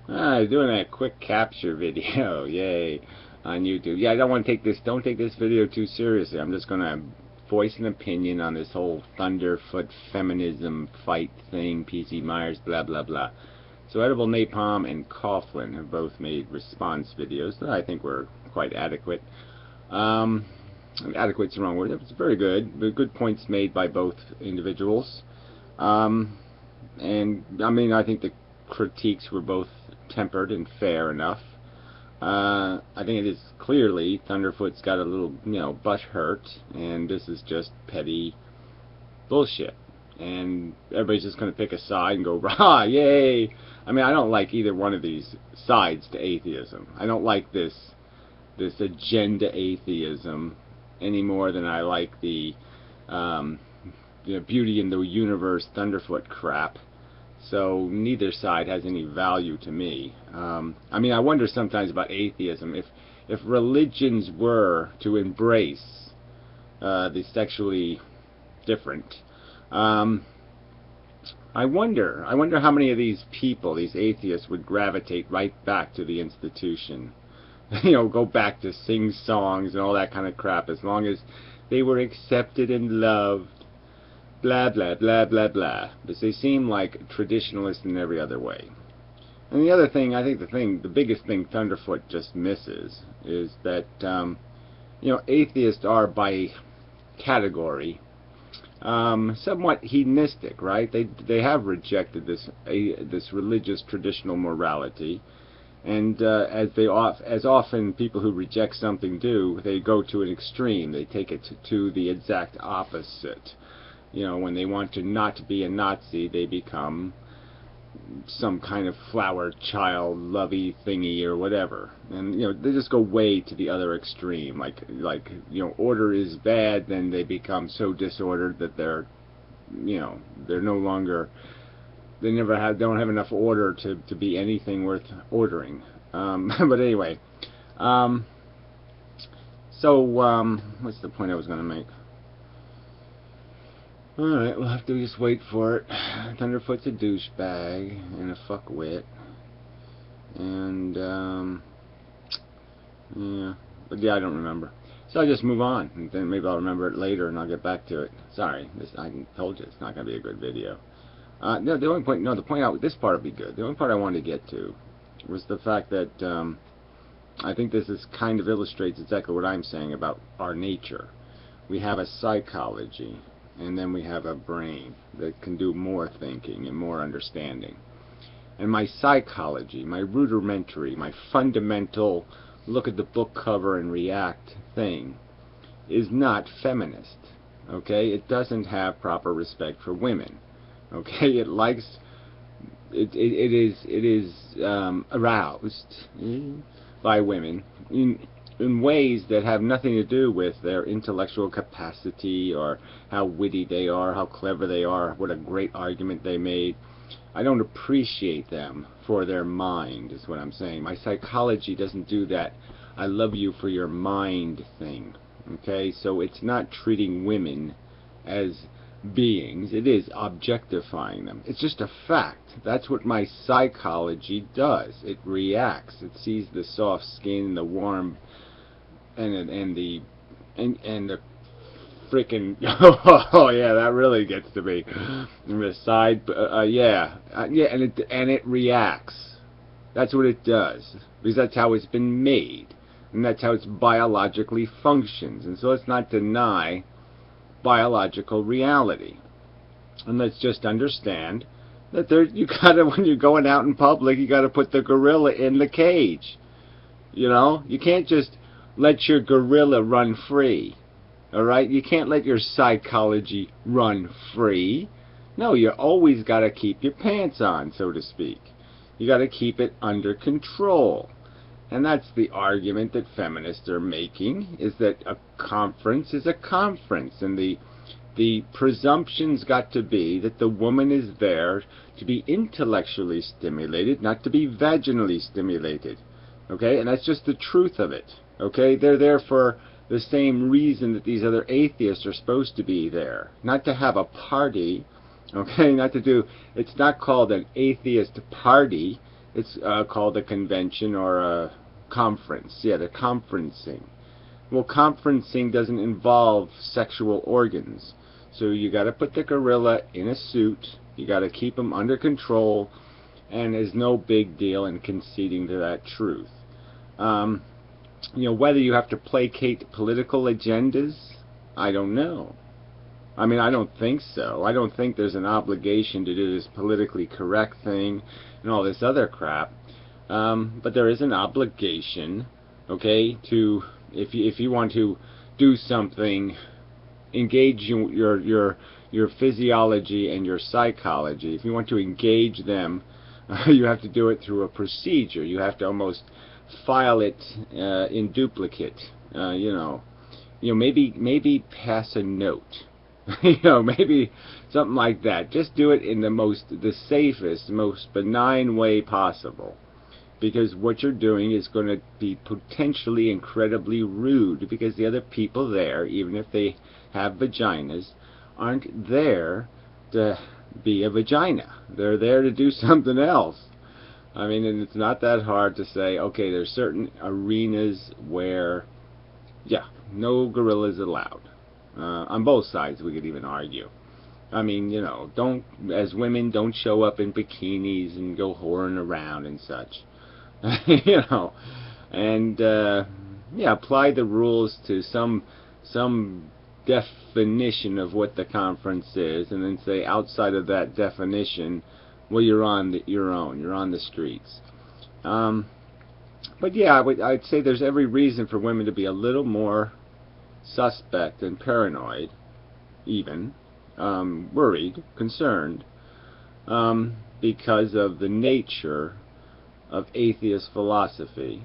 Doing a quick capture video, yay, on YouTube. Yeah, I don't want to take this. Don't take this video too seriously. I'm just gonna voice an opinion on this whole Thunderfoot feminism fight thing. PC Myers, blah blah blah. So Edible Napalm and Coughlin have both made response videos that I think were quite adequate. Adequate's the wrong word. It was very good. Good points made by both individuals. And I mean, I think the critiques were both tempered and fair enough. I think it is clearly Thunderfoot's got a little, butt hurt, and this is just petty bullshit. And everybody's just going to pick a side and go, rah, yay! I mean, I don't like either one of these sides to atheism. I don't like this agenda atheism any more than I like the beauty in the universe Thunderfoot crap. So neither side has any value to me. I mean, I wonder sometimes about atheism. If religions were to embrace the sexually different, I wonder how many of these people, these atheists, would gravitate right back to the institution. Go back to sing songs and all that kind of crap, as long as they were accepted and loved. Blah, blah, blah, blah, blah. Because they seem like traditionalists in every other way. And the other thing, I think the biggest thing Thunderfoot just misses is that, atheists are by category somewhat hedonistic, right? They have rejected this religious traditional morality. And as often people who reject something do, they go to an extreme. They take it to the exact opposite. When they want to not be a Nazi, they become some kind of flower child lovey thingy or whatever. And they just go way to the other extreme. Like order is bad, then they become so disordered that they're no longer, they don't have enough order to be anything worth ordering. But anyway, so what's the point I was going to make? Alright, we'll have to just wait for it. Thunderfoot's a douchebag and a fuckwit. And, yeah. But yeah, I don't remember. So I'll just move on. And then maybe I'll remember it later and I'll get back to it. Sorry, I told you it's not going to be a good video. No, this part will be good. The only part I wanted to get to was the fact that, I think this kind of illustrates exactly what I'm saying about our nature. We have a psychology. And then we have a brain that can do more thinking and more understanding. And my psychology, my rudimentary, my fundamental look at the book cover and react thing is not feminist. Okay? It doesn't have proper respect for women. Okay? It is aroused by women in ways that have nothing to do with their intellectual capacity or how witty they are, how clever they are, what a great argument they made. I don't appreciate them for their mind, is what I'm saying. My psychology doesn't do that I love you for your mind thing. Okay, so it's not treating women as beings. It is objectifying them. It's just a fact. That's what my psychology does. It reacts. It sees the soft skin and the warm and the freaking oh yeah, that really gets to me. The side, yeah, and it reacts. That's what it does, because that's how it's been made, and that's how it's biologically functions. And so let's not deny biological reality, and let's just understand that when you're going out in public, you gotta put the gorilla in the cage. You can't just let your gorilla run free. Alright? You can't let your psychology run free. No, you always got to keep your pants on, so to speak. You got to keep it under control. And that's the argument that feminists are making, is that a conference is a conference. And the presumption's got to be that the woman is there to be intellectually stimulated, not to be vaginally stimulated. Okay? And that's just the truth of it. Okay, they're there for the same reason that these other atheists are supposed to be there. Not to have a party, okay, it's not called an atheist party, It's called a convention or a conference. Yeah, they're conferencing. Well, conferencing doesn't involve sexual organs. So you got to put the gorilla in a suit. You got to keep him under control, and there's no big deal in conceding to that truth. Whether you have to placate political agendas, I don't know. I mean, I don't think so. I don't think there's an obligation to do this politically correct thing and all this other crap. But there is an obligation, okay, to if you want to do something, engage your physiology and your psychology. If you want to engage them, you have to do it through a procedure. You have to almost file it in duplicate. Maybe pass a note. Maybe something like that. Just do it in the safest, most benign way possible. Because what you're doing is going to be potentially incredibly rude, because the other people there, even if they have vaginas, aren't there to be a vagina. They're there to do something else. I mean, and it's not that hard to say, okay, there's certain arenas where, yeah, no gorillas allowed. On both sides, we could even argue. I mean, as women, don't show up in bikinis and go whoring around and such. And apply the rules to some definition of what the conference is, and then say outside of that definition, well, you're on your own. You're on the streets. But yeah, I'd say there's every reason for women to be a little more suspect and paranoid, even worried, concerned, because of the nature of atheist philosophy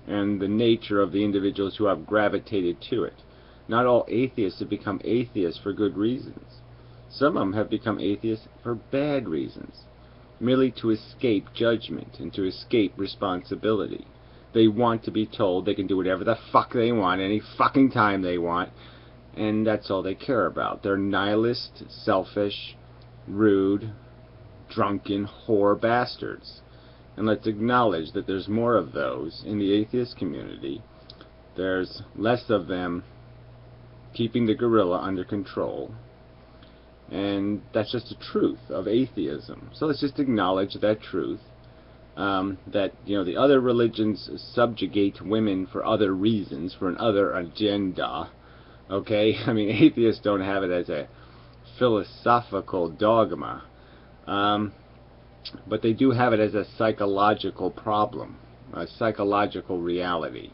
and the nature of the individuals who have gravitated to it. Not all atheists have become atheists for good reasons. Some of them have become atheists for bad reasons, merely to escape judgment and to escape responsibility. They want to be told they can do whatever the fuck they want any fucking time they want, and that's all they care about. They're nihilist, selfish, rude, drunken, whore bastards. And let's acknowledge that there's more of those in the atheist community. There's less of them keeping the gorilla under control. And that's just the truth of atheism. So let's just acknowledge that truth. That the other religions subjugate women for other reasons, for another agenda. Okay? I mean, atheists don't have it as a philosophical dogma. But they do have it as a psychological problem, a psychological reality.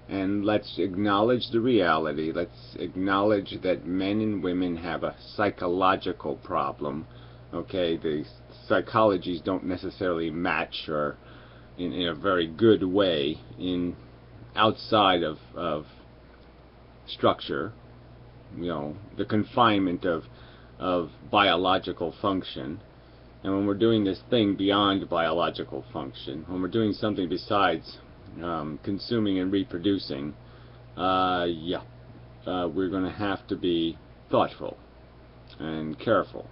And let's acknowledge the reality. Let's acknowledge that men and women have a psychological problem. Okay, the psychologies don't necessarily match, or in a very good way, outside of structure. The confinement of biological function. And when we're doing this thing beyond biological function, when we're doing something besides consuming and reproducing, we're going to have to be thoughtful and careful.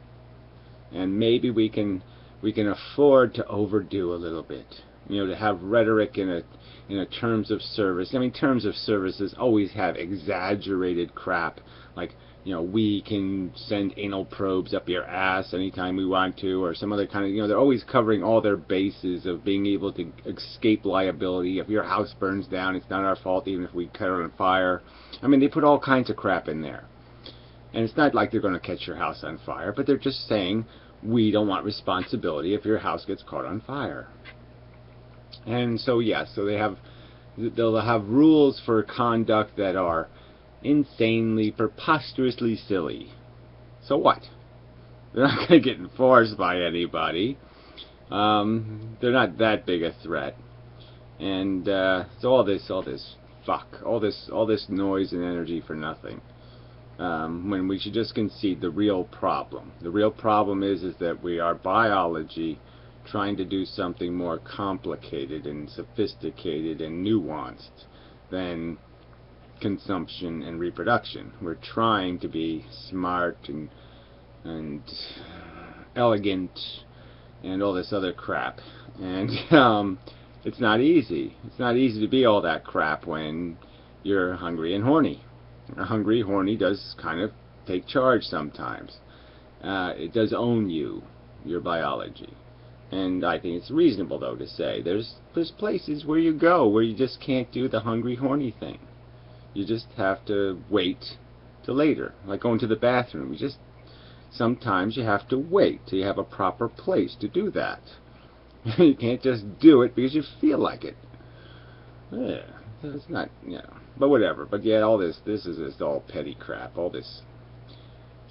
And maybe we can afford to overdo a little bit. To have rhetoric in a terms of service. I mean, terms of services always have exaggerated crap, like, we can send anal probes up your ass anytime we want to, or some other kind of, they're always covering all their bases of being able to escape liability. If your house burns down, it's not our fault, even if we cut it on fire. I mean, they put all kinds of crap in there. And it's not like they're going to catch your house on fire, but they're just saying, we don't want responsibility if your house gets caught on fire. And so, they'll have rules for conduct that are insanely, preposterously silly. So what? They're not going to get enforced by anybody. They're not that big a threat. And so all this noise and energy for nothing. When we should just concede the real problem. The real problem is that we are biology trying to do something more complicated and sophisticated and nuanced than consumption and reproduction. We're trying to be smart and elegant and all this other crap. And it's not easy. It's not easy to be all that crap when you're hungry and horny. Hungry, horny does kind of take charge sometimes. It does own you, your biology. And I think it's reasonable, though, to say there's places where you go where you just can't do the hungry, horny thing. You just have to wait till later, like going to the bathroom. Sometimes you have to wait till you have a proper place to do that. You can't just do it because you feel like it. Yeah, it's not, but whatever. But yeah, all this is just all petty crap.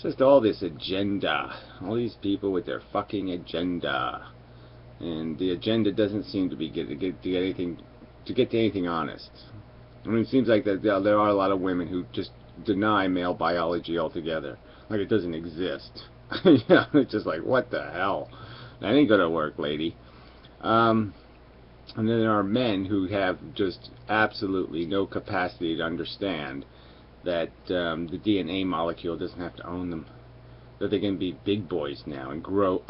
Just all this agenda. All these people with their fucking agenda. And the agenda doesn't seem to be get to anything honest. I mean, it seems like that there are a lot of women who just deny male biology altogether, like it doesn't exist. It's just like, what the hell? That ain't gonna work, lady. And then there are men who have just absolutely no capacity to understand that the DNA molecule doesn't have to own them. That they can be big boys now and grow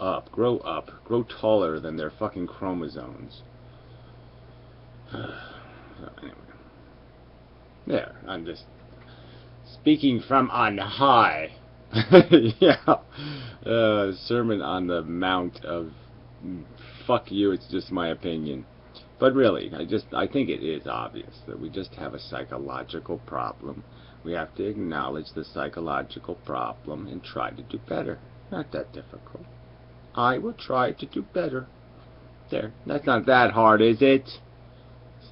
taller than their fucking chromosomes. So anyway. There, I'm just speaking from on high. Yeah. Sermon on the Mount of fuck you, it's just my opinion. But really, I think it is obvious that we just have a psychological problem. We have to acknowledge the psychological problem and try to do better. Not that difficult. I will try to do better. There, that's not that hard, is it?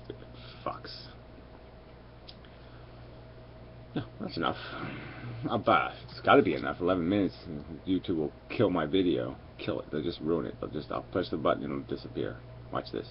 Stupid fucks. No, that's enough. It's got to be enough. 11 minutes. YouTube will kill my video. Kill it. They'll just ruin it. I'll press the button and it'll disappear. Watch this.